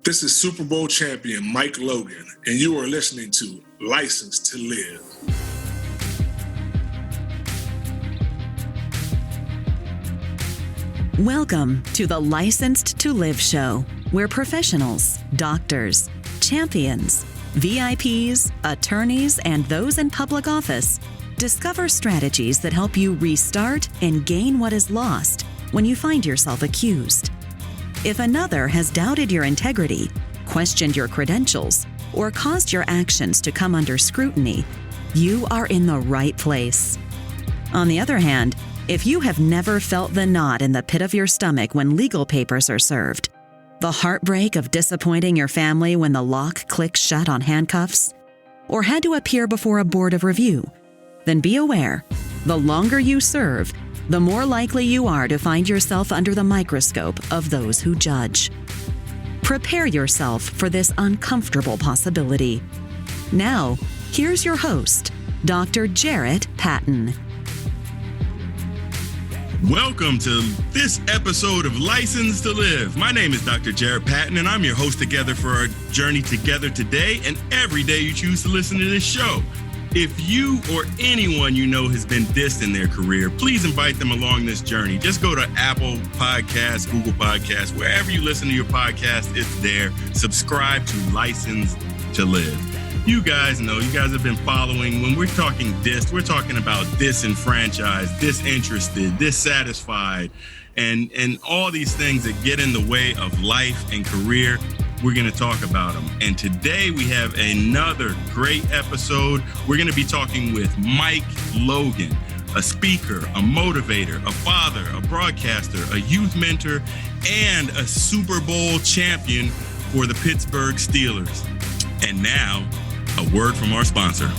This is Super Bowl champion Mike Logan, and you are listening to License to Live. Welcome to the Licensed to Live show, where professionals, doctors, champions, VIPs, attorneys, and those in public office discover strategies that help you restart and gain what is lost when you find yourself accused. If another has doubted your integrity, questioned your credentials, or caused your actions to come under scrutiny, you are in the right place. On the other hand, if you have never felt the knot in the pit of your stomach when legal papers are served, the heartbreak of disappointing your family when the lock clicks shut on handcuffs, or had to appear before a board of review, then be aware, the longer you serve, the more likely you are to find yourself under the microscope of those who judge. Prepare yourself for this uncomfortable possibility. Now, here's your host, Dr. Jarrett Patton. Welcome to this episode of License to Live. My name is Dr. Jarrett Patton, and I'm your host together for our journey together today and every day you choose to listen to this show. If you or anyone you know has been dissed in their career, please invite them along this journey. Just go to Apple Podcasts, Google Podcasts, wherever you listen to your podcast, it's there. Subscribe to License to Live. You guys know, you guys have been following. When we're talking dissed, we're talking about disenfranchised, disinterested, dissatisfied, and all these things that get in the way of life and career. We're going to talk about them. And today we have another great episode. We're going to be talking with Mike Logan, a speaker, a motivator, a father, a broadcaster, a youth mentor, and a Super Bowl champion for the Pittsburgh Steelers. And now, a word from our sponsor.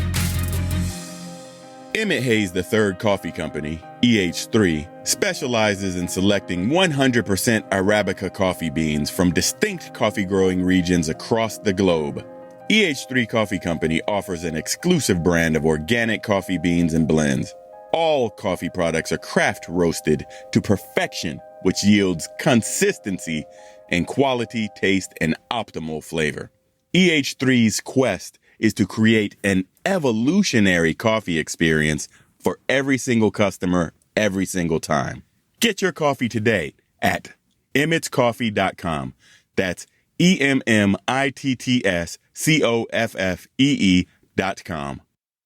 Emmett Hayes III Coffee Company, EH3, specializes in selecting 100% Arabica coffee beans from distinct coffee growing regions across the globe. EH3 Coffee Company offers an exclusive brand of organic coffee beans and blends. All coffee products are craft roasted to perfection, which yields consistency and quality, taste, and optimal flavor. EH3's quest is to create an evolutionary coffee experience for every single customer, every single time. Get your coffee today at emmetscoffee.com. That's EMMITTSCOFFEE.com.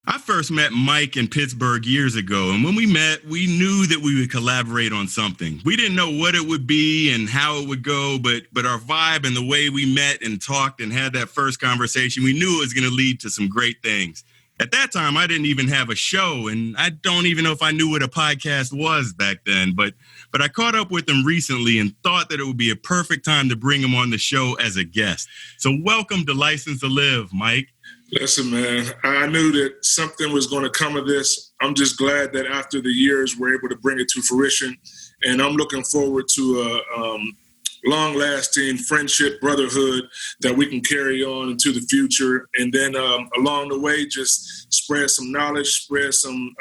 I first met Mike in Pittsburgh years ago, and when we met, we knew that we would collaborate on something. We didn't know what it would be and how it would go, but our vibe and the way we met and talked and had that first conversation, we knew it was going to lead to some great things. At that time, I didn't even have a show, and I don't even know if I knew what a podcast was back then, but I caught up with him recently and thought that it would be a perfect time to bring him on the show as a guest. So welcome to License to Live, Mike. Listen, man, I knew that something was going to come of this. I'm just glad that after the years, we're able to bring it to fruition. And I'm looking forward to a long-lasting friendship, brotherhood that we can carry on into the future. And then along the way, just spread some knowledge, spread some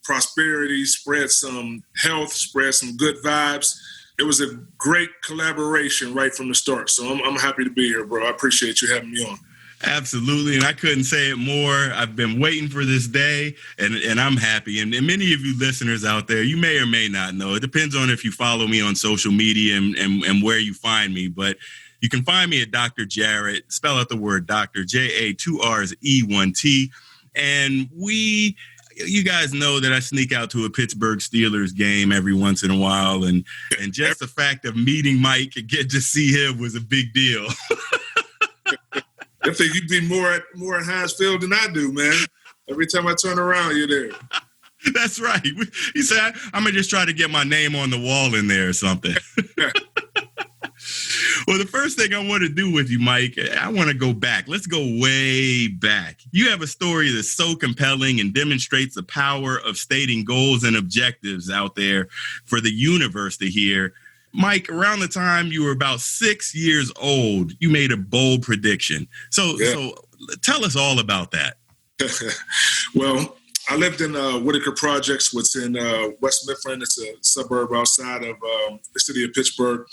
prosperity, spread some health, spread some good vibes. It was a great collaboration right from the start. So I'm happy to be here, bro. I appreciate you having me on. Absolutely. And I couldn't say it more. I've been waiting for this day and I'm happy. And many of you listeners out there, you may or may not know. It depends on if you follow me on social media and where you find me. But you can find me at Dr. Jarrett, spell out the word Dr. JA2RSE1T. And you guys know that I sneak out to a Pittsburgh Steelers game every once in a while. And just the fact of meeting Mike and get to see him was a big deal. I think you'd be more at Heinz Field than I do, man. Every time I turn around, you're there. That's right. He said, I'm going to just try to get my name on the wall in there or something. Well, the first thing I want to do with you, Mike, I want to go back. Let's go way back. You have a story that's so compelling and demonstrates the power of stating goals and objectives out there for the universe to hear. Mike, around the time you were about 6 years old, you made a bold prediction. So tell us all about that. Well, I lived in Whitaker Projects, which in West Mifflin. It's a suburb outside of the city of Pittsburgh,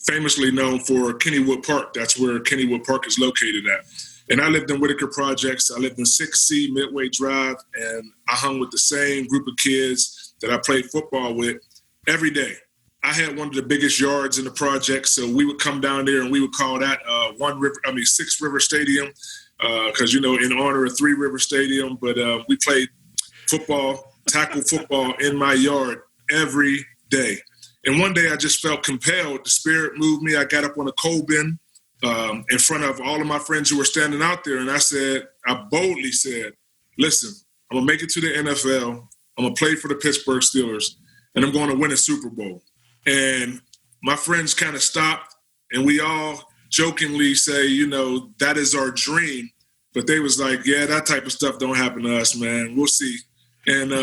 famously known for Kennywood Park. That's where Kennywood Park is located at. And I lived in Whitaker Projects. I lived in 6C Midway Drive, and I hung with the same group of kids that I played football with every day. I had one of the biggest yards in the project, so we would come down there and we would call that Six River Stadium, because, in honor of Three River Stadium. But we played tackle football in my yard every day. And one day I just felt compelled. The Spirit moved me. I got up on a coal bin in front of all of my friends who were standing out there. And I boldly said, listen, I'm going to make it to the NFL. I'm going to play for the Pittsburgh Steelers, and I'm going to win a Super Bowl. And my friends kind of stopped, and we all jokingly say, that is our dream. But they was like, yeah, that type of stuff don't happen to us, man. We'll see. And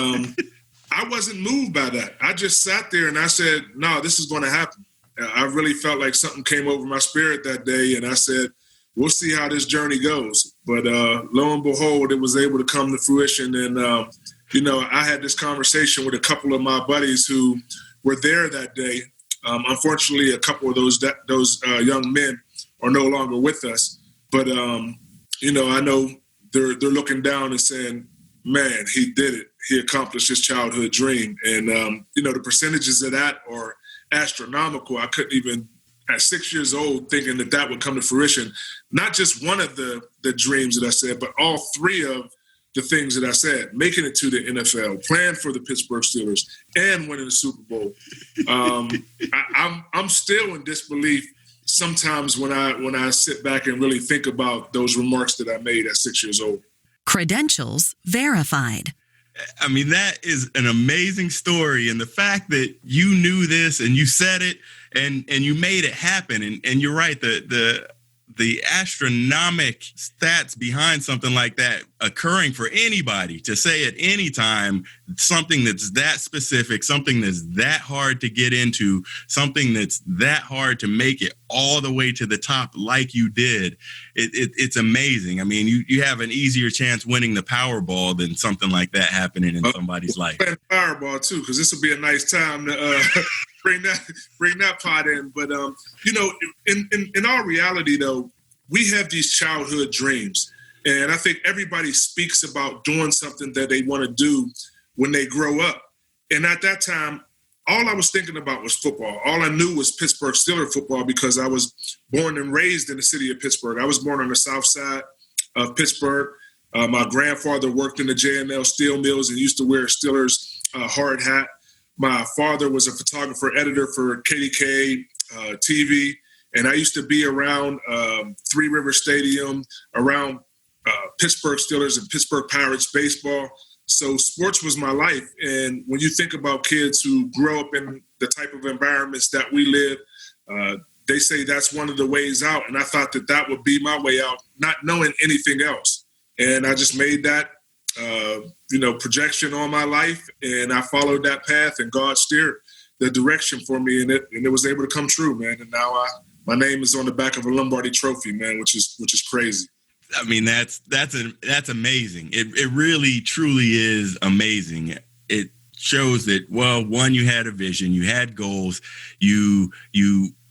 I wasn't moved by that. I just sat there and I said, no, this is going to happen. I really felt like something came over my spirit that day. And I said, we'll see how this journey goes. But lo and behold, it was able to come to fruition. And, I had this conversation with a couple of my buddies who were there that day. Unfortunately, a couple of those young men are no longer with us. But, I know they're looking down and saying, man, he did it. He accomplished his childhood dream. And, the percentages of that are astronomical. I couldn't even, at 6 years old, thinking that would come to fruition. Not just one of the dreams that I said, but all three of the things that I said, making it to the NFL, playing for the Pittsburgh Steelers, and winning the Super Bowl. I'm still in disbelief sometimes when I sit back and really think about those remarks that I made at 6 years old. Credentials verified. I mean, that is an amazing story. And the fact that you knew this and you said it and you made it happen. And you're right, the astronomical stats behind something like that occurring for anybody to say at any time, something that's that specific, something that's that hard to get into, something that's that hard to make it all the way to the top like you did. It's amazing. I mean, you have an easier chance winning the Powerball than something like that happening in somebody's life. Powerball too, because this will be a nice time to bring that pot in. But in our reality though, we have these childhood dreams, and I think everybody speaks about doing something that they want to do when they grow up. And at that time, all I was thinking about was football. All I knew was Pittsburgh Steelers football because I was born and raised in the city of Pittsburgh. I was born on the south side of Pittsburgh. My grandfather worked in the J&L steel mills and used to wear a Steelers hard hat. My father was a photographer, editor for KDK TV, and I used to be around Three River Stadium, around Pittsburgh Steelers and Pittsburgh Pirates baseball. So sports was my life. And when you think about kids who grow up in the type of environments that we live, they say that's one of the ways out. And I thought that would be my way out, not knowing anything else. And I just made that, projection on my life. And I followed that path, and God steered the direction for me. And it was able to come true, man. And now my name is on the back of a Lombardi trophy, man, which is crazy. I mean, that's amazing. It really, truly is amazing. It shows that, well, one, you had a vision, you had goals, you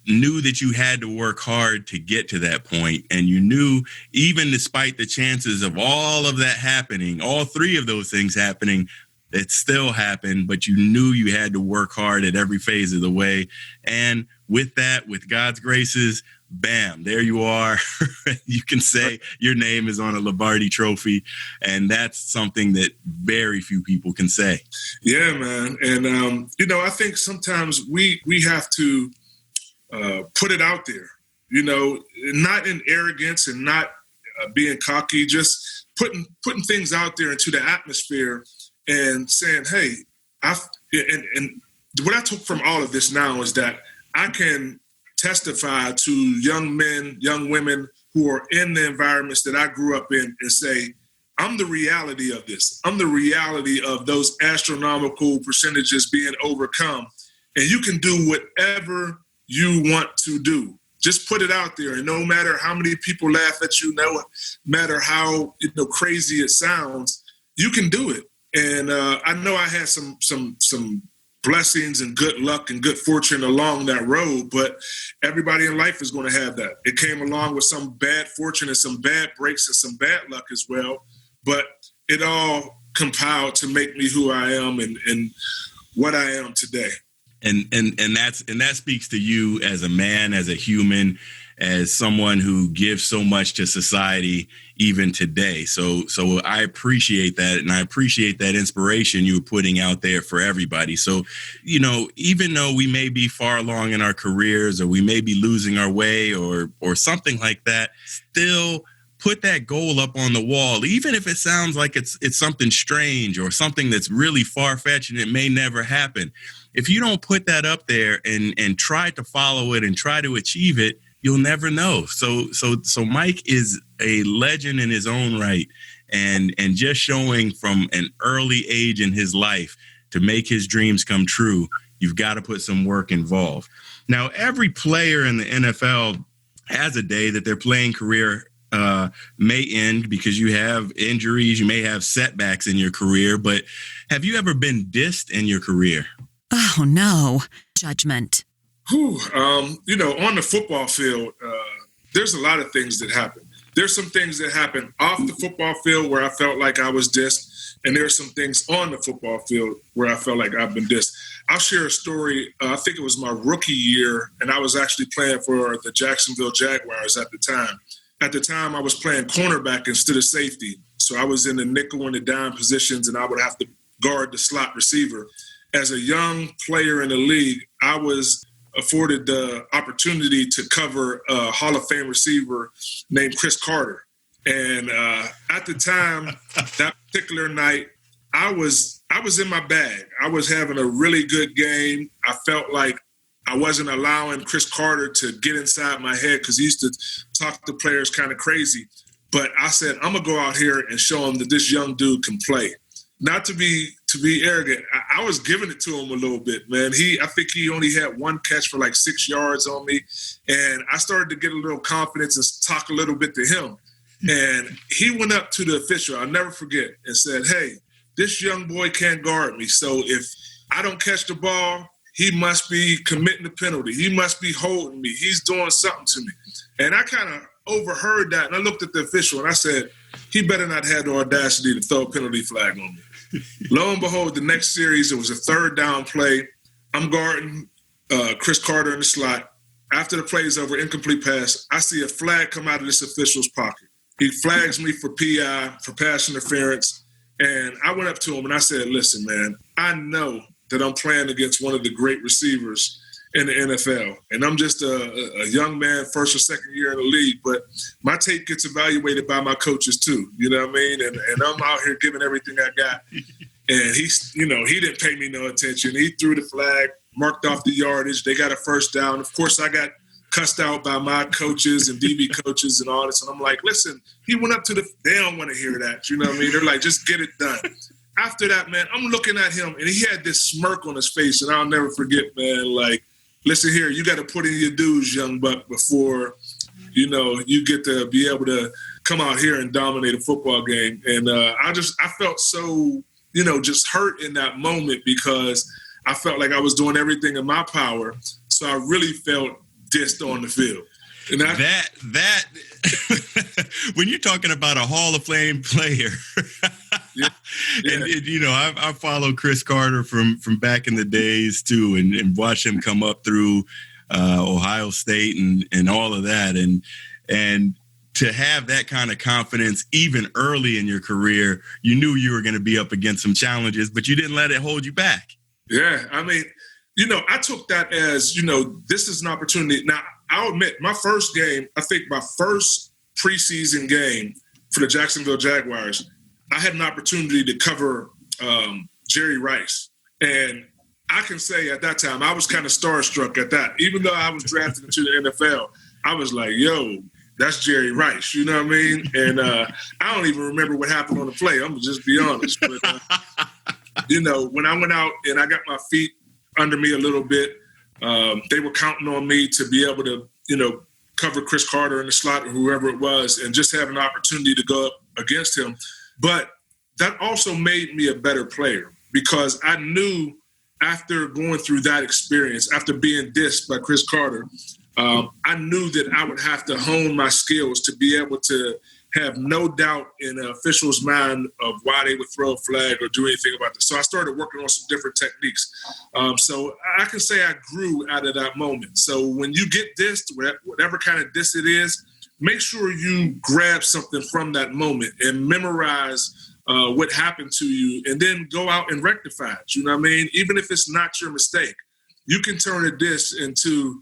knew that you had to work hard to get to that point. And you knew, even despite the chances of all of that happening, all three of those things happening, it still happened, but you knew you had to work hard at every phase of the way. And with that, with God's graces, bam, there you are. You can say your name is on a Lombardi trophy. And that's something that very few people can say. Yeah, man. And, I think sometimes we have to put it out there, not in arrogance and not being cocky, just putting things out there into the atmosphere and saying, hey, and what I took from all of this now is that I can testify to young men, young women who are in the environments that I grew up in and say, I'm the reality of this. I'm the reality of those astronomical percentages being overcome. And you can do whatever you want to do. Just put it out there. And no matter how many people laugh at you, no matter how crazy it sounds, you can do it. And I know I had some blessings and good luck and good fortune along that road, but everybody in life is going to have that. It came along with some bad fortune and some bad breaks and some bad luck as well, but it all compiled to make me who I am and what I am today. And that speaks to you as a man, as a human, as someone who gives so much to society even today. So I appreciate that. And I appreciate that inspiration you were putting out there for everybody. So, even though we may be far along in our careers, or we may be losing our way or something like that, still put that goal up on the wall, even if it sounds like it's something strange or something that's really far-fetched and it may never happen. If you don't put that up there and try to follow it and try to achieve it, you'll never know. So Mike is a legend in his own right, and just showing from an early age in his life to make his dreams come true, you've got to put some work involved. Now, every player in the NFL has a day that their playing career may end because you have injuries, you may have setbacks in your career, but have you ever been dissed in your career? Oh, no. Judgment. On the football field, there's a lot of things that happen. There's some things that happen off the football field where I felt like I was dissed, and there's some things on the football field where I felt like I've been dissed. I'll share a story. I think it was my rookie year, and I was actually playing for the Jacksonville Jaguars at the time. At the time, I was playing cornerback instead of safety. So I was in the nickel and the dime positions, and I would have to guard the slot receiver. As a young player in the league, I was afforded the opportunity to cover a Hall of Fame receiver named Chris Carter. And at the time, that particular night, I was in my bag. I was having a really good game. I felt like I wasn't allowing Chris Carter to get inside my head because he used to talk to players kind of crazy. But I said, I'm going to go out here and show him that this young dude can play. Not to be arrogant, I was giving it to him a little bit, man. I think he only had one catch for like 6 yards on me. And I started to get a little confidence and talk a little bit to him. And he went up to the official, I'll never forget, and said, hey, this young boy can't guard me. So if I don't catch the ball, he must be committing a penalty. He must be holding me. He's doing something to me. And I kind of overheard that, and I looked at the official, and I said, he better not have the audacity to throw a penalty flag on me. Lo and behold, the next series, it was a third down play. I'm guarding Chris Carter in the slot. After the play is over, incomplete pass, I see a flag come out of this official's pocket. He flags me for PI, for pass interference. And I went up to him and I said, listen, man, I know that I'm playing against one of the great receivers in the NFL. And I'm just a young man, first or second year in the league, but my tape gets evaluated by my coaches too. You know what I mean? And I'm out here giving everything I got. And he didn't pay me no attention. He threw the flag, marked off the yardage. They got a first down. Of course, I got cussed out by my coaches and DB coaches and all this. And I'm like, listen, he went up to they don't want to hear that. You know what I mean? They're like, just get it done. After that, man, I'm looking at him, and he had this smirk on his face, and I'll never forget, man, like, listen here, you got to put in your dues, young buck, before, you get to be able to come out here and dominate a football game. And I felt so, just hurt in that moment because I felt like I was doing everything in my power. So I really felt dissed on the field. And that when you're talking about a Hall of Fame player, yeah. And I follow Chris Carter from back in the days too, and watch him come up through Ohio State and all of that, and to have that kind of confidence even early in your career, you knew you were going to be up against some challenges, but you didn't let it hold you back. Yeah, I mean, I took that as this is an opportunity. Now, I'll admit, my first game, I think my first preseason game for the Jacksonville Jaguars, I had an opportunity to cover Jerry Rice. And I can say at that time, I was kind of starstruck at that. Even though I was drafted into the NFL, I was like, yo, that's Jerry Rice. You know what I mean? And I don't even remember what happened on the play. I'm going to just be honest. But, when I went out and I got my feet under me a little bit, they were counting on me to be able to, cover Chris Carter in the slot or whoever it was and just have an opportunity to go up against him. But that also made me a better player, because I knew after going through that experience, after being dissed by Chris Carter, I knew that I would have to hone my skills to be able to have no doubt in an official's mind of why they would throw a flag or do anything about this. So I started working on some different techniques. So I can say I grew out of that moment. So when you get dissed, whatever kind of diss it is, make sure you grab something from that moment and memorize what happened to you, and then go out and rectify it. You know what I mean? Even if it's not your mistake, you can turn a diss into,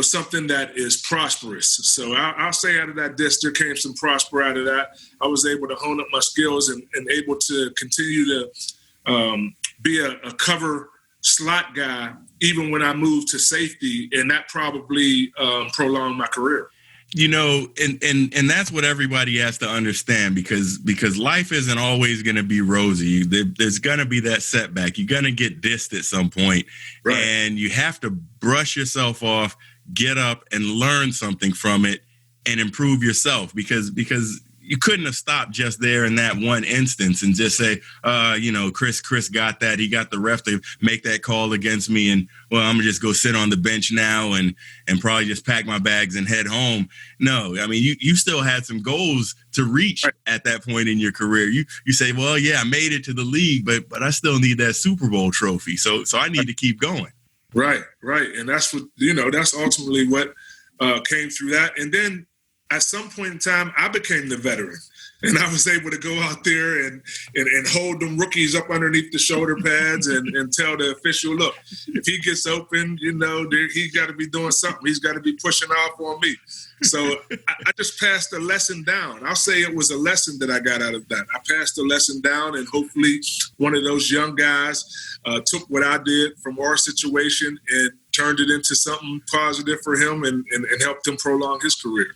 something that is prosperous. So I'll say out of that diss, there came some prosper out of that. I was able to hone up my skills and able to continue to be a cover slot guy, even when I moved to safety, and that probably prolonged my career. And that's what everybody has to understand, because life isn't always going to be rosy. There's going to be that setback. You're going to get dissed at some point, right? And you have to brush yourself off, get up and learn something from it and improve yourself, because you couldn't have stopped just there in that one instance and just say, Chris got that. He got the ref to make that call against me. And, well, I'm gonna just go sit on the bench now and probably just pack my bags and head home. No, I mean, you still had some goals to reach at that point in your career. You say, well, yeah, I made it to the league, but I still need that Super Bowl trophy. So I need to keep going. Right. And that's what, that's ultimately what came through that. And then at some point in time, I became the veteran, and I was able to go out there and hold them rookies up underneath the shoulder pads and tell the official, look, if he gets open, he's got to be doing something. He's got to be pushing off on me. So I just passed the lesson down. I'll say it was a lesson that I got out of that. I passed the lesson down, and hopefully one of those young guys took what I did from our situation and turned it into something positive for him and helped him prolong his career.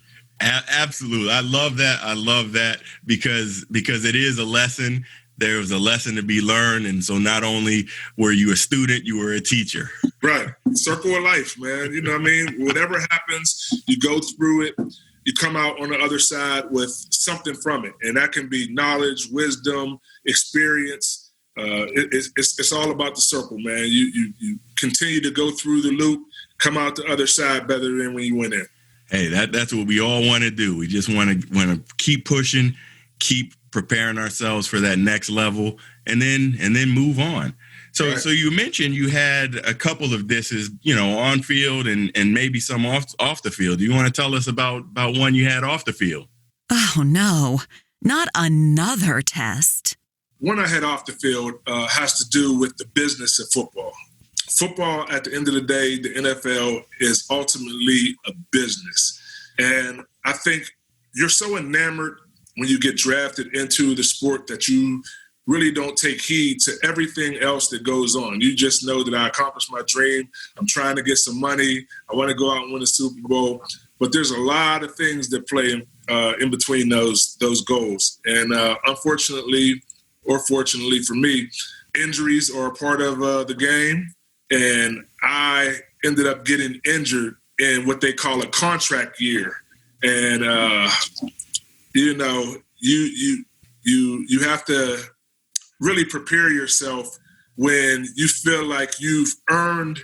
Absolutely. I love that because it is a lesson. There was a lesson to be learned. And so not only were you a student, you were a teacher. Right. Circle of life, man. You know what I mean? Whatever happens, you go through it, you come out on the other side with something from it. And that can be knowledge, wisdom, experience. It's all about the circle, man. You continue to go through the loop, come out the other side better than when you went in. Hey, that's what we all want to do. We just want to keep pushing, keep preparing ourselves for that next level, and then move on. So right. So you mentioned you had a couple of disses, on field and maybe some off the field. Do you want to tell us about one you had off the field? Oh, no, not another test. One I had off the field has to do with the business of football. Football, at the end of the day, the NFL is ultimately a business. And I think you're so enamored when you get drafted into the sport that you really don't take heed to everything else that goes on. You just know that I accomplished my dream. I'm trying to get some money. I want to go out and win a Super Bowl. But there's a lot of things that play in between those goals. And unfortunately, or fortunately for me, injuries are a part of the game. And I ended up getting injured in what they call a contract year. And, you have to really prepare yourself when you feel like you've earned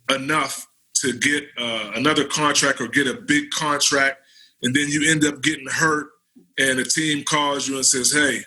enough to get another contract or get a big contract. And then you end up getting hurt and a team calls you and says, hey,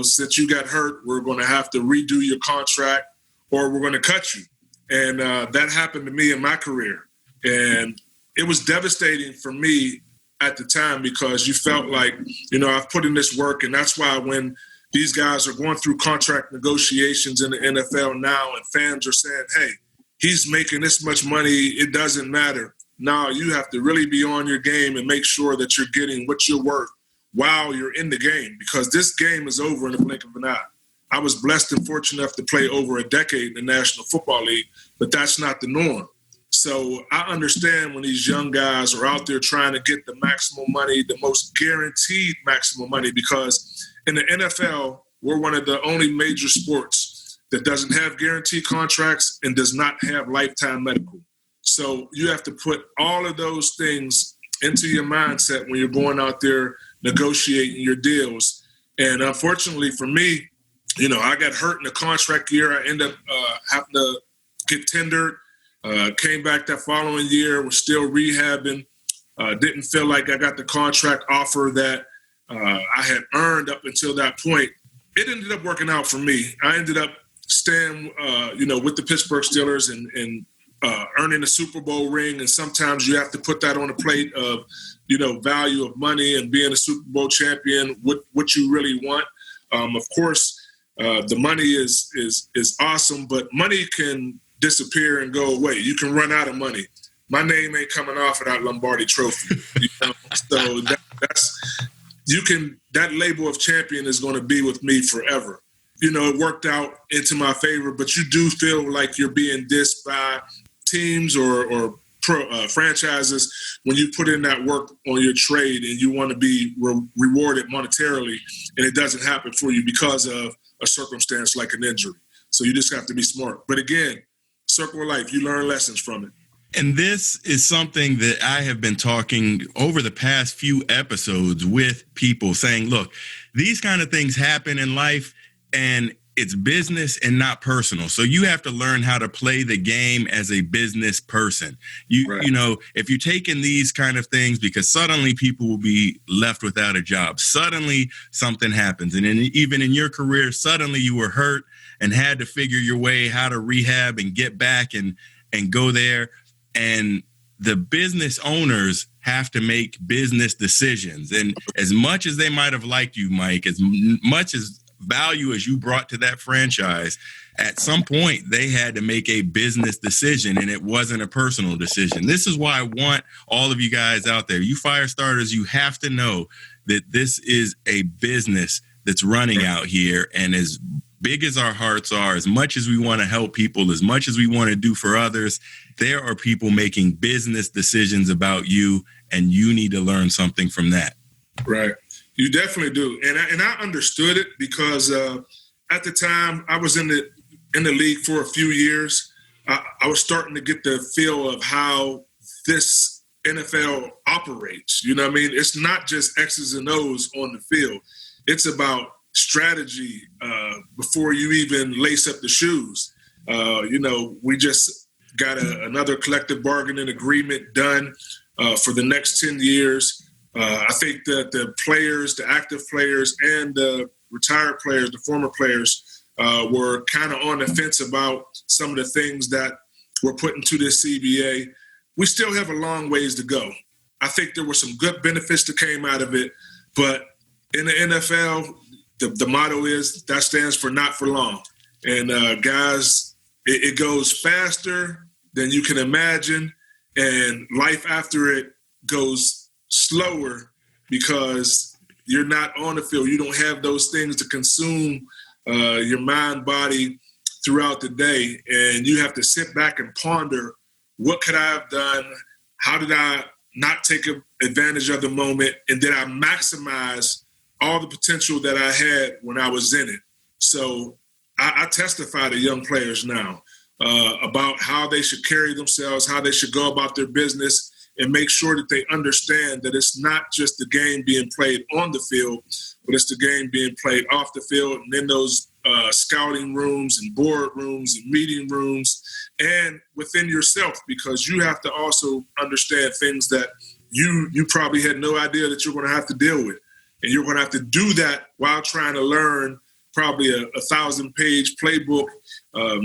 since you got hurt, we're going to have to redo your contract or we're going to cut you. And that happened to me in my career. And it was devastating for me at the time because you felt like, I've put in this work. And that's why when these guys are going through contract negotiations in the NFL now and fans are saying, hey, he's making this much money, it doesn't matter. Now you have to really be on your game and make sure that you're getting what you're worth while you're in the game, because this game is over in the blink of an eye. I was blessed and fortunate enough to play over a decade in the National Football League, but that's not the norm. So I understand when these young guys are out there trying to get the maximum money, the most guaranteed maximum money, because in the NFL, we're one of the only major sports that doesn't have guaranteed contracts and does not have lifetime medical. So you have to put all of those things into your mindset when you're going out there negotiating your deals. And unfortunately for me, I got hurt in the contract year. I ended up having to get tendered. Came back that following year, was still rehabbing. Didn't feel like I got the contract offer that I had earned up until that point. It ended up working out for me. I ended up staying, with the Pittsburgh Steelers and earning a Super Bowl ring. And sometimes you have to put that on a plate of, value of money and being a Super Bowl champion, what you really want. Of course, the money is awesome, but money can disappear and go away. You can run out of money. My name ain't coming off of that Lombardi trophy. So that label of champion is going to be with me forever. It worked out into my favor, but you do feel like you're being dissed by teams or franchises when you put in that work on your trade and you want to be rewarded monetarily, and it doesn't happen for you because of a circumstance like an injury. So you just have to be smart. But again, circle of life, you learn lessons from it. And this is something that I have been talking over the past few episodes with people saying, look, these kind of things happen in life and it's business and not personal. So you have to learn how to play the game as a business person. If you're taking these kind of things, because suddenly people will be left without a job. Suddenly something happens. And even in your career, suddenly you were hurt and had to figure your way how to rehab and get back and go there. And the business owners have to make business decisions. And as much as they might have liked you, Mike, as much as value as you brought to that franchise, at some point they had to make a business decision, and it wasn't a personal decision. This is why I want all of you guys out there, you fire starters, you have to know that this is a business that's running out here. And as big as our hearts are, as much as we want to help people, as much as we want to do for others, there are people making business decisions about you, and you need to learn something from that. Right. You definitely do. And I understood it because at the time I was in the league for a few years. I was starting to get the feel of how this NFL operates. You know what I mean? It's not just X's and O's on the field. It's about strategy before you even lace up the shoes. We just got another collective bargaining agreement done for the next 10 years. I think that the players, the active players and the retired players, the former players, were kind of on the fence about some of the things that were put into this CBA. We still have a long ways to go. I think there were some good benefits that came out of it, but in the NFL, the motto is that stands for not for long. And guys, it goes faster than you can imagine, and life after it goes slower because you're not on the field. You don't have those things to consume your mind, body throughout the day. And you have to sit back and ponder, what could I have done? How did I not take advantage of the moment? And did I maximize all the potential that I had when I was in it? So I testify to young players now about how they should carry themselves, how they should go about their business, and make sure that they understand that it's not just the game being played on the field, but it's the game being played off the field and in those scouting rooms and board rooms and meeting rooms and within yourself, because you have to also understand things that you probably had no idea that you're going to have to deal with. And you're going to have to do that while trying to learn probably a 1,000-page playbook,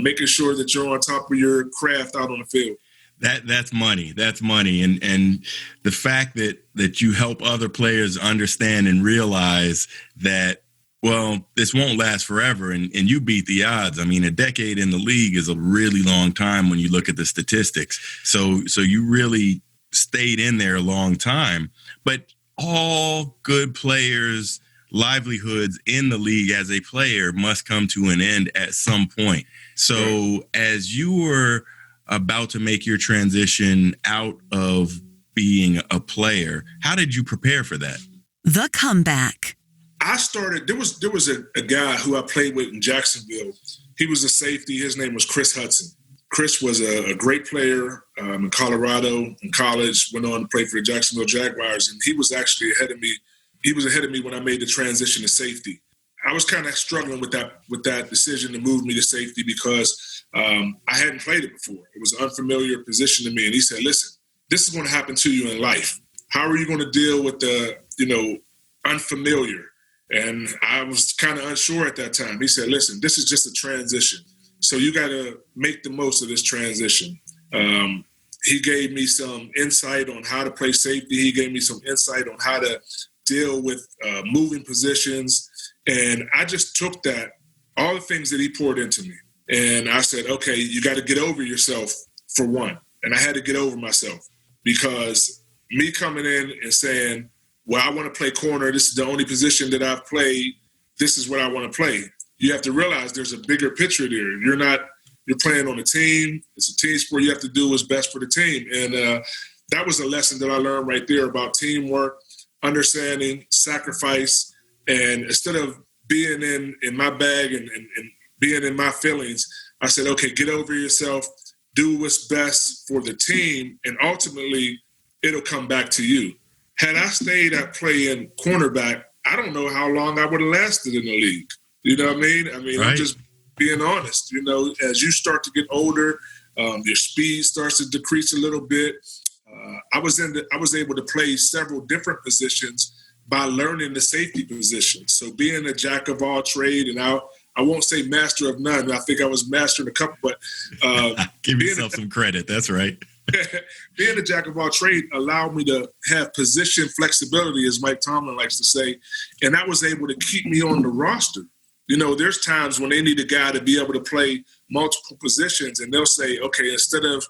making sure that you're on top of your craft out on the field. That's money. That's money. And the fact that you help other players understand and realize that, well, this won't last forever. And you beat the odds. I mean, a decade in the league is a really long time when you look at the statistics. So you really stayed in there a long time. But all good players' livelihoods in the league as a player must come to an end at some point. So as you were about to make your transition out of being a player, how did you prepare for that? The comeback. I started, there was a guy who I played with in Jacksonville. He was a safety. His name was Chris Hudson. Chris was a great player in Colorado in college, went on to play for the Jacksonville Jaguars, and he was actually ahead of me he was ahead of me when I made the transition to safety. I was kind of struggling with that decision to move me to safety because I hadn't played it before. It was an unfamiliar position to me. And he said, listen, this is going to happen to you in life. How are you going to deal with the, unfamiliar? And I was kind of unsure at that time. He said, listen, this is just a transition. So you got to make the most of this transition. He gave me some insight on how to play safety. He gave me some insight on how to deal with moving positions. And I just took that, all the things that he poured into me. And I said, okay, you got to get over yourself for one. And I had to get over myself because me coming in and saying, well, I want to play corner. This is the only position that I've played. This is what I want to play. You have to realize there's a bigger picture there. You're playing on a team. It's a team sport. You have to do what's best for the team. And that was a lesson that I learned right there about teamwork, understanding, sacrifice. And instead of being in my bag and being in my feelings, I said, okay, get over yourself, do what's best for the team, and ultimately it'll come back to you. Had I stayed at playing cornerback, I don't know how long I would have lasted in the league. You know what I mean? Right. I'm just being honest. As you start to get older, your speed starts to decrease a little bit. I was able to play several different positions by learning the safety position. So being a jack of all trade, and I won't say master of none. I think I was mastering a couple, but give yourself some credit. That's right. Being a jack of all trade allowed me to have position flexibility, as Mike Tomlin likes to say, and that was able to keep me on the roster. There's times when they need a guy to be able to play multiple positions, and they'll say, okay, instead of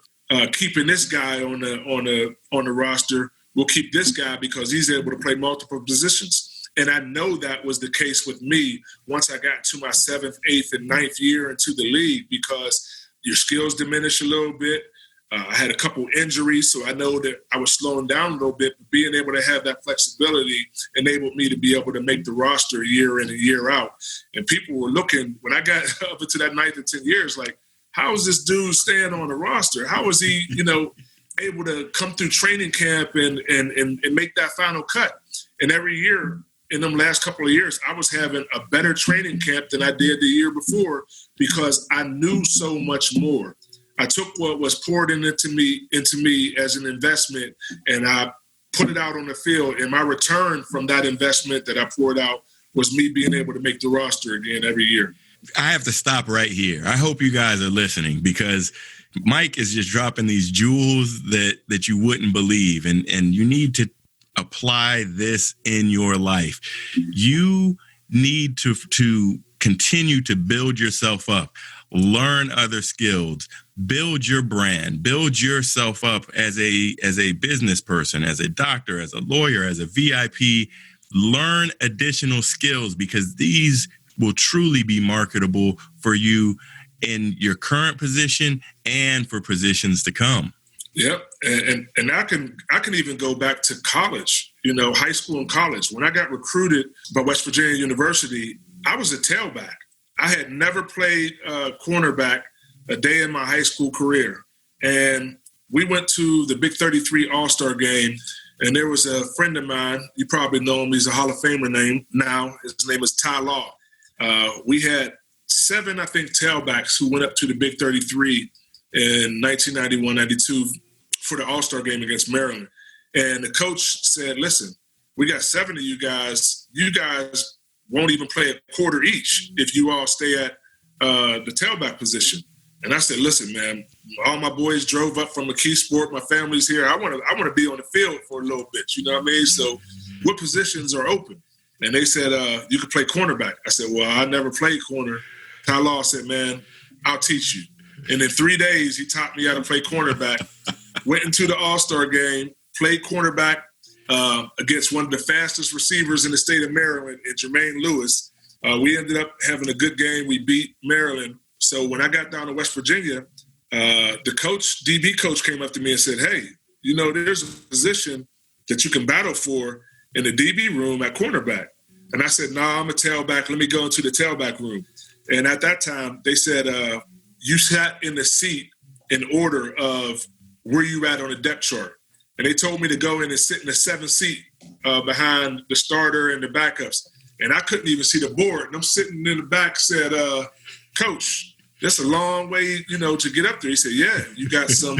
keeping this guy on the roster, we'll keep this guy because he's able to play multiple positions. And I know that was the case with me once I got to my 7th, 8th, and 9th year into the league, because your skills diminish a little bit. I had a couple injuries, so I know that I was slowing down a little bit. But being able to have that flexibility enabled me to be able to make the roster year in and year out. And people were looking, when I got up into that 9th and 10th years, like, how is this dude staying on the roster? How is he, able to come through training camp and make that final cut? And every year in them last couple of years, I was having a better training camp than I did the year before because I knew so much more. I took what was poured into me as an investment, and I put it out on the field. And my return from that investment that I poured out was me being able to make the roster again every year. I have to stop right here. I hope you guys are listening, because Mike is just dropping these jewels that you wouldn't believe. And you need to apply this in your life. You need to continue to build yourself up, learn other skills, build your brand, build yourself up as a business person, as a doctor, as a lawyer, as a VIP. Learn additional skills, because these will truly be marketable for you in your current position and for positions to come. Yep. And I can even go back to college, high school and college. When I got recruited by West Virginia University, I was a tailback. I had never played cornerback a day in my high school career. And we went to the Big 33 All-Star game, and there was a friend of mine. You probably know him. He's a Hall of Famer name now. His name is Ty Law. We had 7, I think, tailbacks who went up to the Big 33 in 1991-92 for the All-Star game against Maryland. And the coach said, listen, we got 7 of you guys. You guys won't even play a quarter each if you all stay at the tailback position. And I said, listen, man, all my boys drove up from McKeesport. My family's here. I want to be on the field for a little bit. You know what I mean? So what positions are open? And they said, you could play cornerback. I said, well, I never played corner. Ty Law said, man, I'll teach you. And in 3 days, he taught me how to play cornerback. Went into the All-Star game, played cornerback against one of the fastest receivers in the state of Maryland, Jermaine Lewis. We ended up having a good game. We beat Maryland. So when I got down to West Virginia, the DB coach came up to me and said, hey, there's a position that you can battle for in the DB room at cornerback. And I said, no, I'm a tailback. Let me go into the tailback room. And at that time, they said, you sat in the seat in order of where you at on the depth chart. And they told me to go in and sit in the 7th seat behind the starter and the backups. And I couldn't even see the board. And I'm sitting in the back, said, Coach, that's a long way, to get up there. He said, yeah, you got some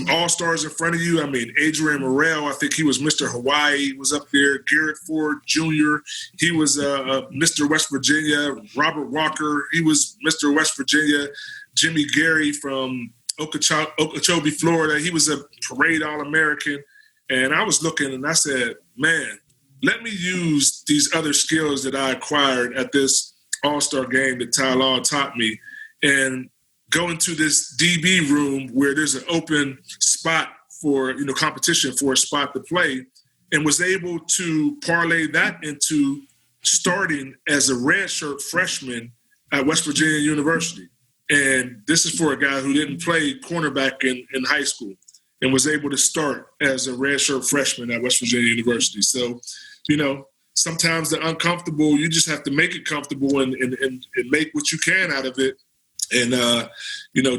all-stars in front of you. I mean, Adrian Morrell, I think he was Mr. Hawaii, was up there. Garrett Ford Jr., he was Mr. West Virginia. Robert Walker, he was Mr. West Virginia. Jimmy Gary from Okeechobee, Florida, he was a parade All-American. And I was looking and I said, man, let me use these other skills that I acquired at this All-Star game that Ty Law taught me and go into this DB room where there's an open spot for, competition for a spot to play, and was able to parlay that into starting as a redshirt freshman at West Virginia University. And this is for a guy who didn't play cornerback in high school and was able to start as a redshirt freshman at West Virginia University. So, sometimes the uncomfortable, you just have to make it comfortable and make what you can out of it. And,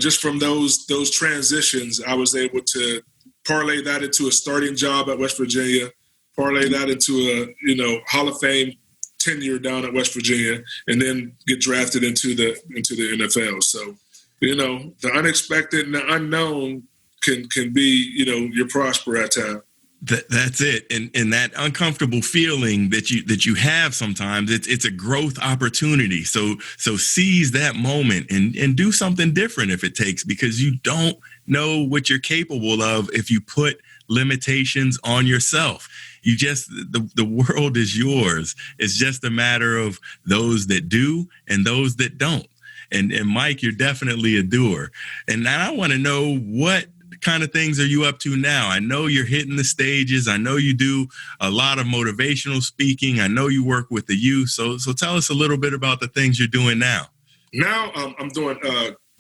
just from those transitions, I was able to parlay that into a starting job at West Virginia, parlay that into a, Hall of Fame tenure down at West Virginia, and then get drafted into the NFL. So, the unexpected and the unknown can be, your prosper at times. That's it. And that uncomfortable feeling that you have sometimes, it's a growth opportunity. So seize that moment and do something different if it takes, because you don't know what you're capable of if you put limitations on yourself. You just, the world is yours. It's just a matter of those that do and those that don't. And Mike, you're definitely a doer. And I want to know, what kind of things are you up to now? I know you're hitting the stages. I know you do a lot of motivational speaking. I know you work with the youth. So tell us a little bit about the things you're doing now. Now I'm doing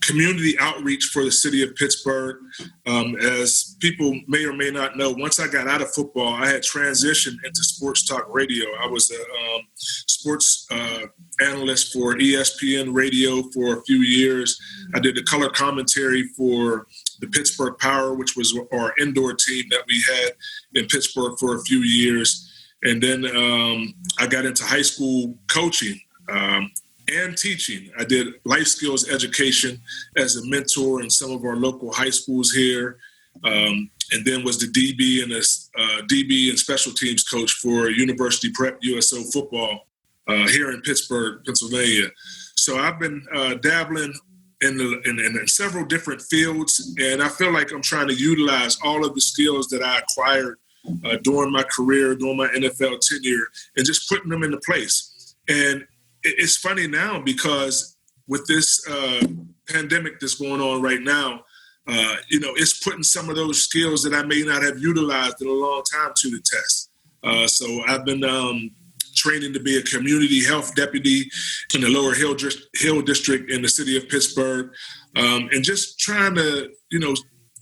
community outreach for the city of Pittsburgh. As people may or may not know, once I got out of football, I had transitioned into sports talk radio. I was a sports analyst for ESPN radio for a few years. I did the color commentary for the Pittsburgh Power, which was our indoor team that we had in Pittsburgh for a few years. And then I got into high school coaching and teaching. I did life skills education as a mentor in some of our local high schools here. And then was the DB and special teams coach for University Prep USO football here in Pittsburgh, Pennsylvania. So I've been dabbling in several different fields, and I feel like I'm trying to utilize all of the skills that I acquired during my career, during my NFL tenure, and just putting them into place. And it's funny now because with this pandemic that's going on right now, it's putting some of those skills that I may not have utilized in a long time to the test. So I've been training to be a community health deputy in the Lower Hill District in the city of Pittsburgh, and just trying to,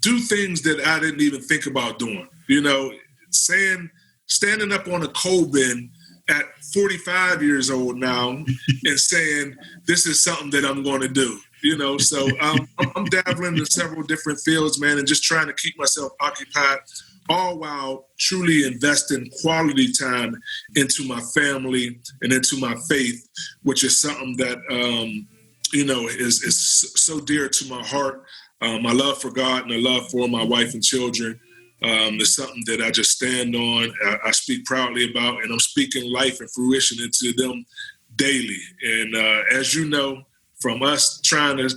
do things that I didn't even think about doing. Standing up on a coal bin at 45 years old now and saying, this is something that I'm going to do. So I'm dabbling in several different fields, man, and just trying to keep myself occupied, all while truly investing quality time into my family and into my faith, which is something that, is so dear to my heart. My love for God and the love for my wife and children is something that I just stand on. I speak proudly about, and I'm speaking life and fruition into them daily. And as you know, from us trying to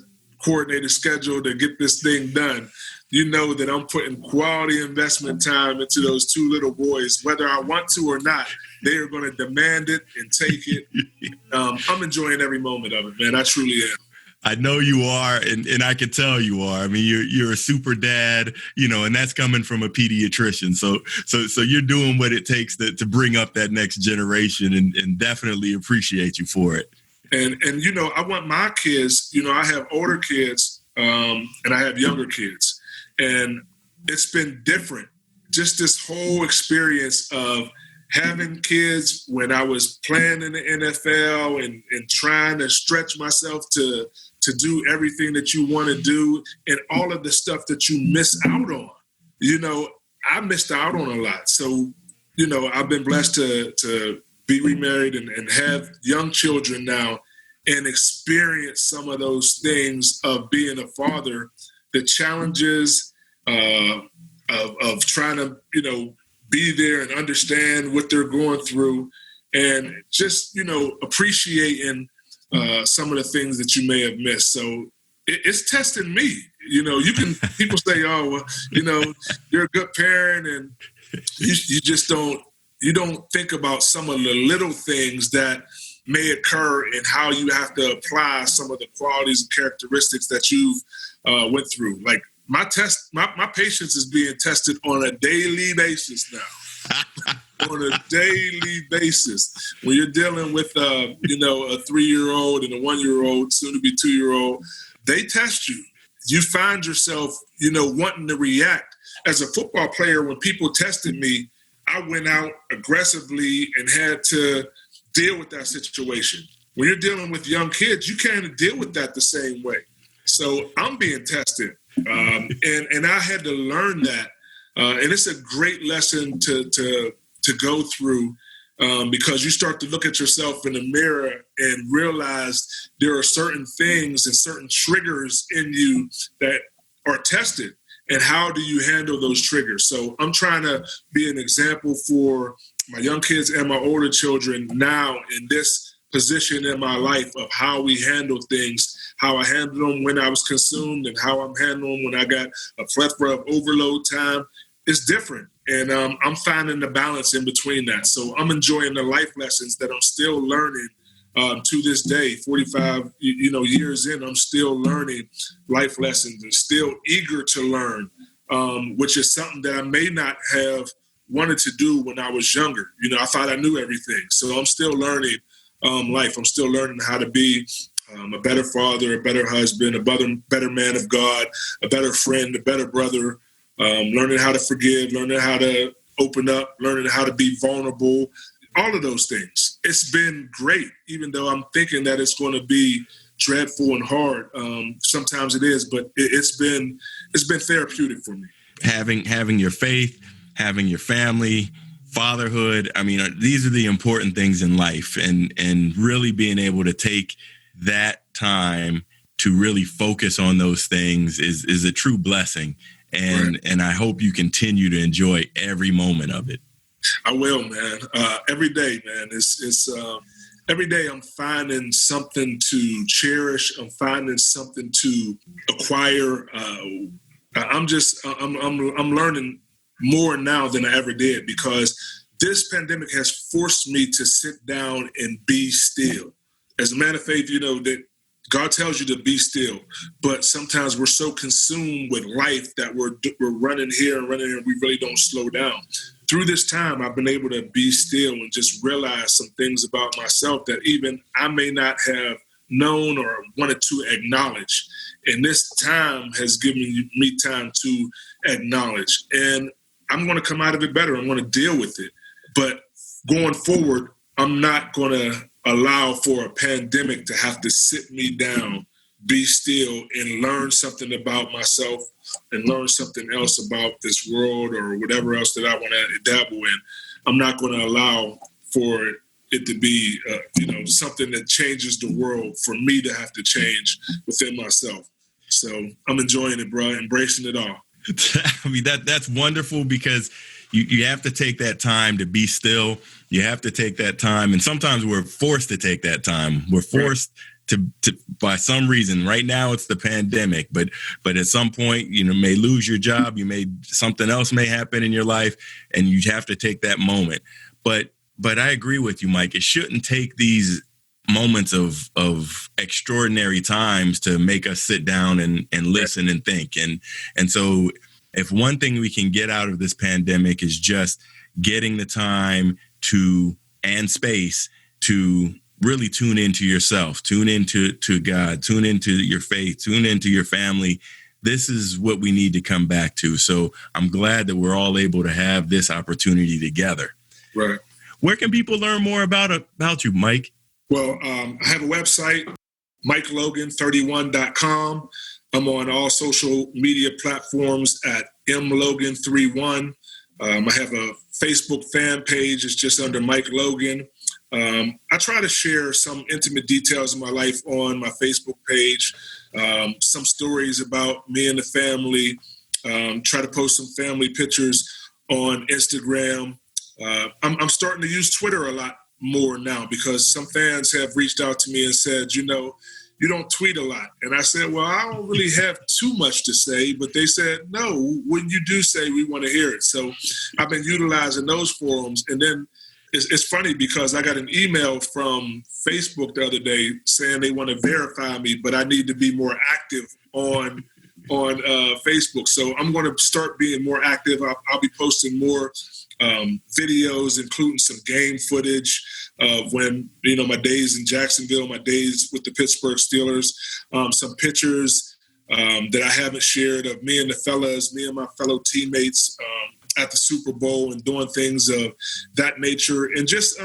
coordinate a schedule to get this thing done, you know that I'm putting quality investment time into those two little boys. Whether I want to or not, they are going to demand it and take it. I'm enjoying every moment of it, man. I truly am. I know you are, and I can tell you are. I mean, you're a super dad, and that's coming from a pediatrician. So you're doing what it takes to bring up that next generation, and definitely appreciate you for it. And I want my kids, I have older kids and I have younger kids. And it's been different. Just this whole experience of having kids when I was playing in the NFL and trying to stretch myself to do everything that you want to do and all of the stuff that you miss out on. I missed out on a lot. So, I've been blessed to be remarried and have young children now and experience some of those things of being a father, the challenges of trying to, be there and understand what they're going through, and just, appreciating some of the things that you may have missed. So it's testing me. People say, oh, well, you're a good parent, and you just don't think about some of the little things that may occur and how you have to apply some of the qualities and characteristics that you've went through. Like my patience is being tested on a daily basis now. On a daily basis. When you're dealing with a 3-year-old and a 1-year-old, soon to be 2-year-old, they test you. You find yourself, wanting to react. As a football player, when people tested me, I went out aggressively and had to deal with that situation. When you're dealing with young kids, you can't deal with that the same way. So I'm being tested. And I had to learn that. And it's a great lesson to go through, because you start to look at yourself in the mirror and realize there are certain things and certain triggers in you that are tested. And how do you handle those triggers? So I'm trying to be an example for my young kids and my older children now in this position in my life of how we handle things, how I handled them when I was consumed and how I'm handling them when I got a plethora of overload time. It's different. And I'm finding the balance in between that. So I'm enjoying the life lessons that I'm still learning to this day, 45 years in. I'm still learning life lessons and still eager to learn, which is something that I may not have wanted to do when I was younger. I thought I knew everything. So I'm still learning life. I'm still learning how to be a better father, a better husband, a better man of God, a better friend, a better brother. Learning how to forgive, learning how to open up, learning how to be vulnerable, all of those things. It's been great, even though I'm thinking that it's going to be dreadful and hard. Sometimes it is, but it's been therapeutic for me. Having your faith, having your family, fatherhood. I mean, these are the important things in life, and really being able to take that time to really focus on those things is a true blessing. And I hope you continue to enjoy every moment of it. I will, man. Every day, man. It's every day I'm finding something to cherish. I'm finding something to acquire. I'm learning more now than I ever did, because this pandemic has forced me to sit down and be still. As a man of faith, that God tells you to be still, but sometimes we're so consumed with life that we're running here and running here, and we really don't slow down. Through this time, I've been able to be still and just realize some things about myself that even I may not have known or wanted to acknowledge. And this time has given me time to acknowledge. And I'm going to come out of it better. I'm going to deal with it. But going forward, I'm not going to allow for a pandemic to have to sit me down, be still, and learn something about myself and learn something else about this world or whatever else that I want to dabble in. I'm not going to allow for it to be, something that changes the world for me to have to change within myself. So I'm enjoying it, bro, embracing it all. I mean, that's wonderful, because you have to take that time to be still. You have to take that time. And sometimes we're forced to take that time. We're forced to by some reason. Right now it's the pandemic, but at some point, may lose your job. Something else may happen in your life, and you have to take that moment. But I agree with you, Mike. It shouldn't take these moments of extraordinary times to make us sit down and listen and think. And so if one thing we can get out of this pandemic is just getting the time and space to really tune into yourself, tune into God, tune into your faith, tune into your family. This is what we need to come back to. So I'm glad that we're all able to have this opportunity together. Right. Where can people learn more about you, Mike? Well, I have a website, MikeLogan31.com. I'm on all social media platforms at mlogan31. I have a Facebook fan page. It's just under Mike Logan. I try to share some intimate details of my life on my Facebook page, some stories about me and the family, try to post some family pictures on Instagram. I'm starting to use Twitter a lot more now because some fans have reached out to me and said, you don't tweet a lot. And I said, well, I don't really have too much to say, but they said, no, when you do say, we want to hear it. So I've been utilizing those forums. And then it's funny because I got an email from Facebook the other day saying they want to verify me, but I need to be more active on Facebook. So I'm going to start being more active. I'll be posting more videos, including some game footage of when, my days in Jacksonville, my days with the Pittsburgh Steelers, some pictures that I haven't shared of me and my fellow teammates at the Super Bowl and doing things of that nature and just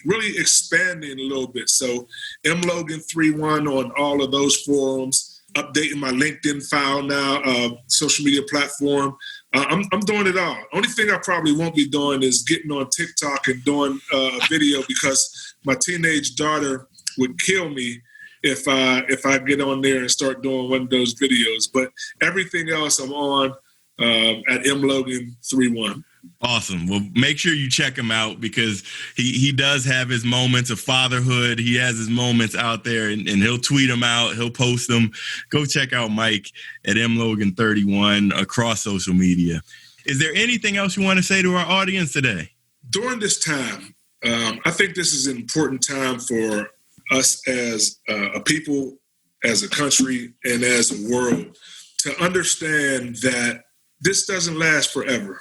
really expanding a little bit. So mlogan31 on all of those forums, updating my LinkedIn file now, social media platform. I'm doing it all. Only thing I probably won't be doing is getting on TikTok and doing a video because my teenage daughter would kill me if I get on there and start doing one of those videos. But everything else I'm on at mlogan31. Awesome. Well, make sure you check him out because he does have his moments of fatherhood. He has his moments out there and he'll tweet them out. He'll post them. Go check out Mike at mlogan31 across social media. Is there anything else you want to say to our audience today? During this time, I think this is an important time for us as a people, as a country, and as a world to understand that this doesn't last forever.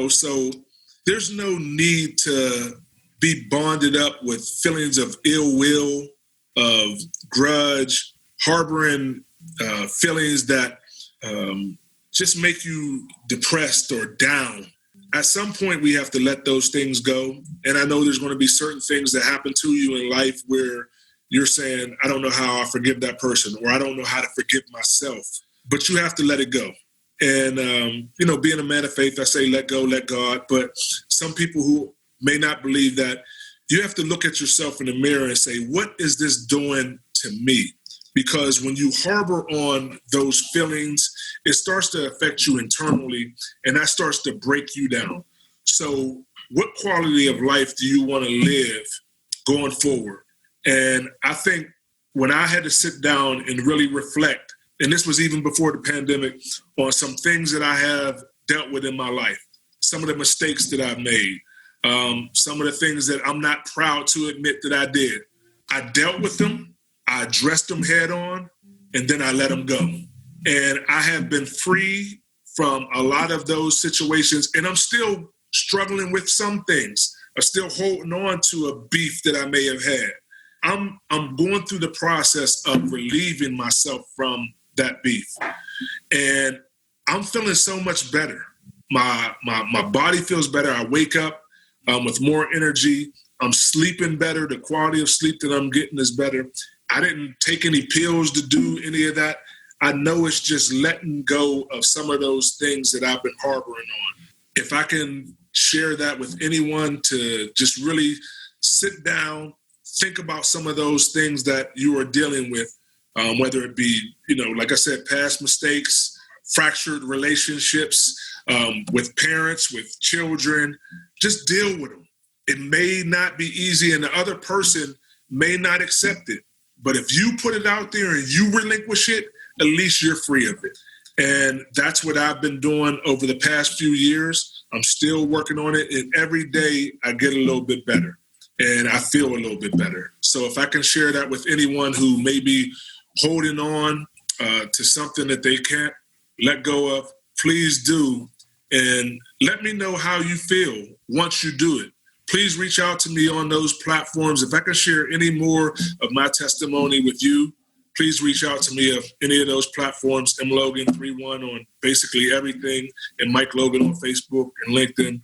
So there's no need to be bonded up with feelings of ill will, of grudge, harboring feelings that just make you depressed or down. At some point, we have to let those things go. And I know there's going to be certain things that happen to you in life where you're saying, I don't know how I forgive that person, or I don't know how to forgive myself. But you have to let it go. And, being a man of faith, I say, let go, let God. But some people who may not believe that, you have to look at yourself in the mirror and say, what is this doing to me? Because when you harbor on those feelings, it starts to affect you internally, and that starts to break you down. So what quality of life do you want to live going forward? And I think when I had to sit down and really reflect, and this was even before the pandemic, on some things that I have dealt with in my life, some of the mistakes that I've made, some of the things that I'm not proud to admit that I did. I dealt with them, I addressed them head on, and then I let them go. And I have been free from a lot of those situations, and I'm still struggling with some things. I'm still holding on to a beef that I may have had. I'm going through the process of relieving myself from that beef. And I'm feeling so much better. My body feels better. I wake up with more energy. I'm sleeping better. The quality of sleep that I'm getting is better. I didn't take any pills to do any of that. I know it's just letting go of some of those things that I've been harboring on. If I can share that with anyone to just really sit down, think about some of those things that you are dealing with, whether it be, like I said, past mistakes, fractured relationships with parents, with children, just deal with them. It may not be easy and the other person may not accept it. But if you put it out there and you relinquish it, at least you're free of it. And that's what I've been doing over the past few years. I'm still working on it. And every day I get a little bit better and I feel a little bit better. So if I can share that with anyone who may be holding on to something that they can't let go of, please do. And let me know how you feel once you do it. Please reach out to me on those platforms. If I can share any more of my testimony with you, please reach out to me of any of those platforms, mlogan31 on basically everything, and Mike Logan on Facebook and LinkedIn.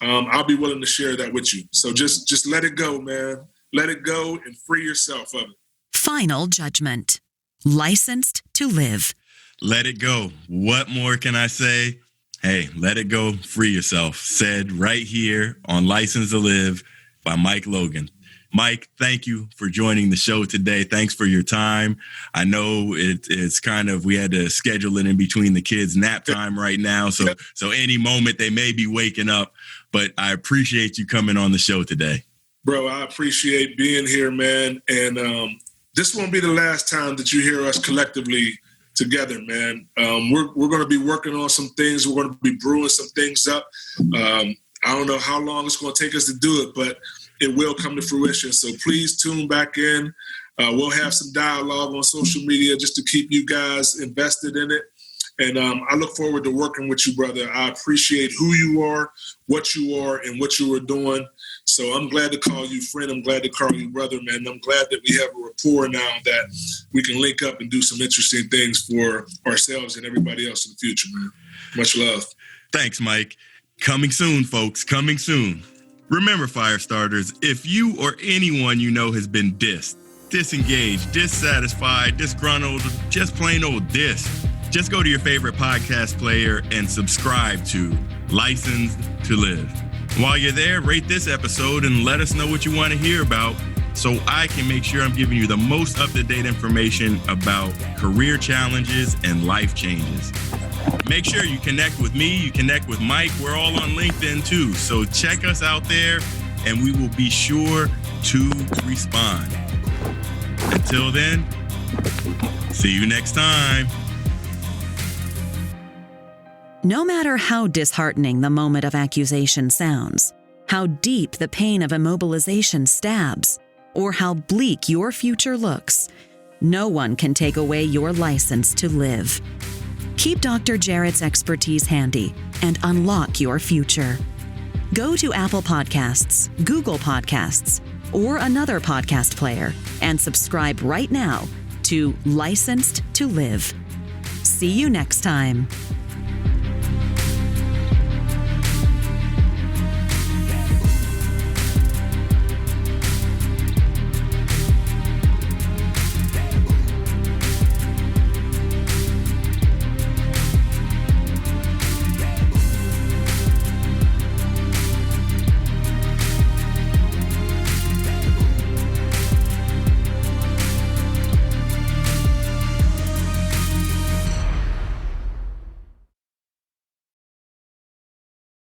I'll be willing to share that with you. So just let it go, man. Let it go and free yourself of it. Final judgment. Licensed to live. Let it go. What more can I say? Hey, let it go, free yourself. Said right here on License to Live by Mike Logan. Mike, thank you for joining the show today. Thanks for your time. I know it's kind of, we had to schedule it in between the kids' nap time right now. So any moment they may be waking up, but I appreciate you coming on the show today. Bro, I appreciate being here, man. And this won't be the last time that you hear us collectively together, man. We're going to be working on some things. We're going to be brewing some things up. I don't know how long it's going to take us to do it, but it will come to fruition. So please tune back in. We'll have some dialogue on social media just to keep you guys invested in it. And I look forward to working with you, brother. I appreciate who you are, what you are, and what you are doing. So I'm glad to call you friend. I'm glad to call you brother, man. I'm glad that we have a rapport now that we can link up and do some interesting things for ourselves and everybody else in the future, man. Much love. Thanks, Mike. Coming soon, folks. Coming soon. Remember, fire starters, if you or anyone you know has been dissed, disengaged, dissatisfied, disgruntled, just plain old dissed, just go to your favorite podcast player and subscribe to Licensed to Live. While you're there, rate this episode and let us know what you want to hear about so I can make sure I'm giving you the most up-to-date information about career challenges and life changes. Make sure you connect with me, you connect with Mike. We're all on LinkedIn too. So check us out there and we will be sure to respond. Until then, see you next time. No matter how disheartening the moment of accusation sounds, how deep the pain of immobilization stabs, or how bleak your future looks, no one can take away your license to live. Keep Dr. Jarrett's expertise handy and unlock your future. Go to Apple Podcasts, Google Podcasts, or another podcast player and subscribe right now to Licensed to Live. See you next time.